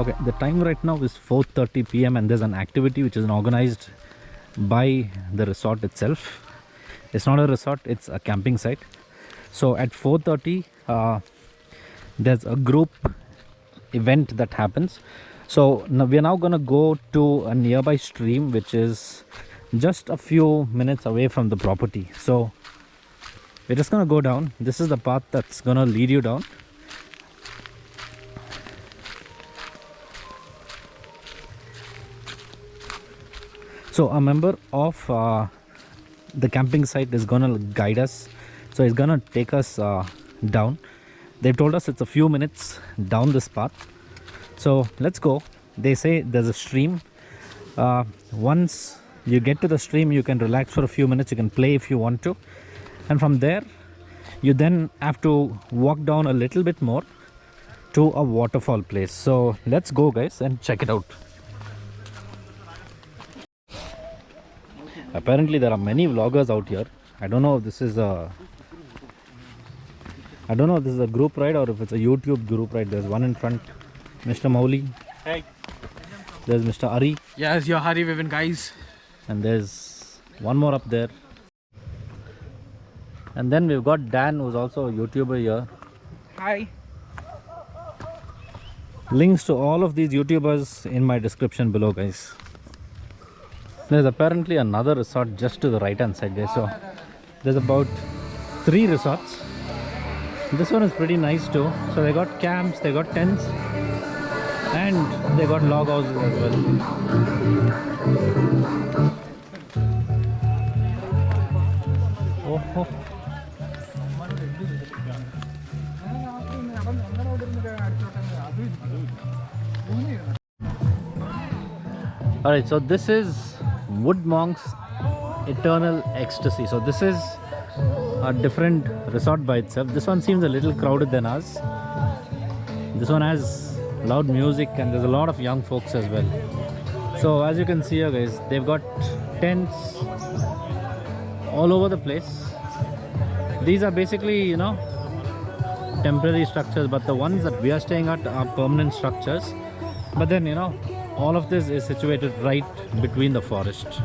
Okay, the time right now is 4:30 p.m. and there's an activity which is organized by the resort itself. It's not a resort, it's a camping site. So at 4:30 there's a group event that happens. So now we are now going to go to a nearby stream which is just a few minutes away from the property. So we're just going to go down. This is the path that's going to lead you down. So a member of the camping site is going to guide us. So he's going to take us down. They've told us it's a few minutes down this path. So let's go. They say there's a stream. Once you get to the stream, you can relax for a few minutes. You can play if you want to. And from there, you then have to walk down a little bit more to a waterfall place. So let's go, guys, and check it out. Apparently there are many vloggers out here. I don't know if this is a group ride or if it's a YouTube group ride. There's one in front, Mr. Mauli. Hey. There's Mr. Ari. Yes, you're Hari Vivian, guys. And there's one more up there. And then we've got Dan, who's also a YouTuber here. Hi. Links to all of these YouTubers in my description below, guys. There's apparently another resort just to the right hand side, guys. So there's about 3 resorts. This one is pretty nice too. So they got camps, they got tents, and they got log houses as well. Oh. Alright, so this is Woodmonks Eternal Ecstasy. So this is a different resort by itself. This one seems a little crowded than us. This one has loud music and there's a lot of young folks as well. So as you can see here, guys, they've got tents all over the place. These are basically, you know, temporary structures, but the ones that we are staying at are permanent structures. But then, you know, all of this is situated right between the forest.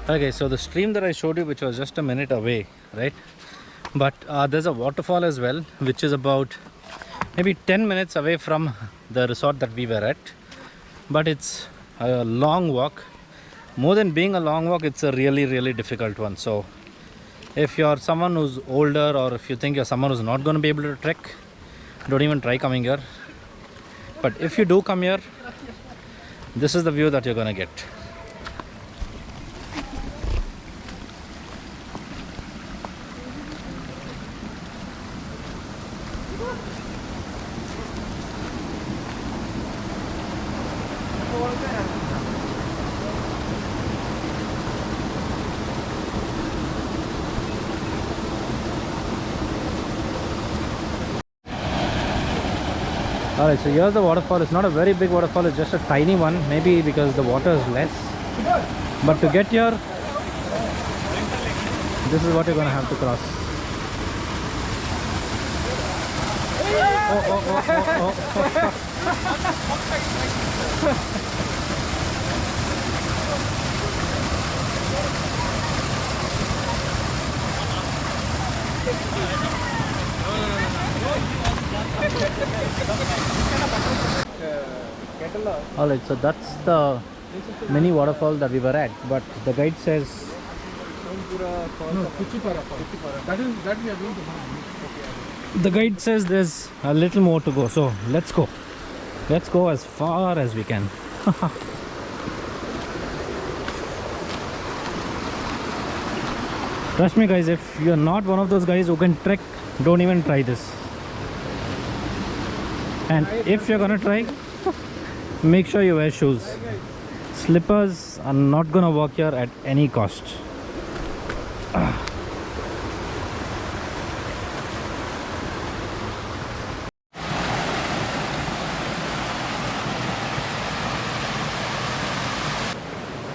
Okay, so the stream that I showed you, which was just a minute away, right? But there's a waterfall as well, which is about maybe 10 minutes away from the resort that we were at. But it's a long walk. More than being a long walk, it's a really, really difficult one. So if you're someone who's older, or if you think you're someone who's not going to be able to trek, don't even try coming here. But if you do come here, this is the view that you're gonna get. Alright, so here's the waterfall. It's not a very big waterfall, it's just a tiny one, maybe because the water is less. But to get here, this is what you're gonna have to cross. Alright, so that's the mini waterfall that we were at, but the guide says No, Sochipara. That we are going to. the guide says there's a little more to go, so let's go as far as we can. Trust me guys, if you're not one of those guys who can trek, don't even try this. And if you're gonna try, make sure you wear shoes. Slippers are not gonna work here at any cost.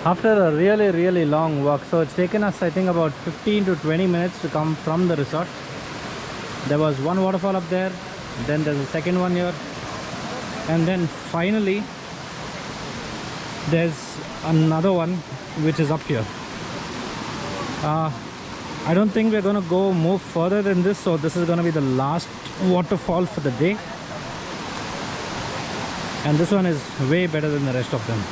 After a really long walk, so it's taken us I think about 15 to 20 minutes to come from the resort. There was one waterfall up there, then there's a second one here, and then finally there's another one which is up here. I don't think we're gonna go more further than this, so this is gonna be the last waterfall for the day, and this one is way better than the rest of them.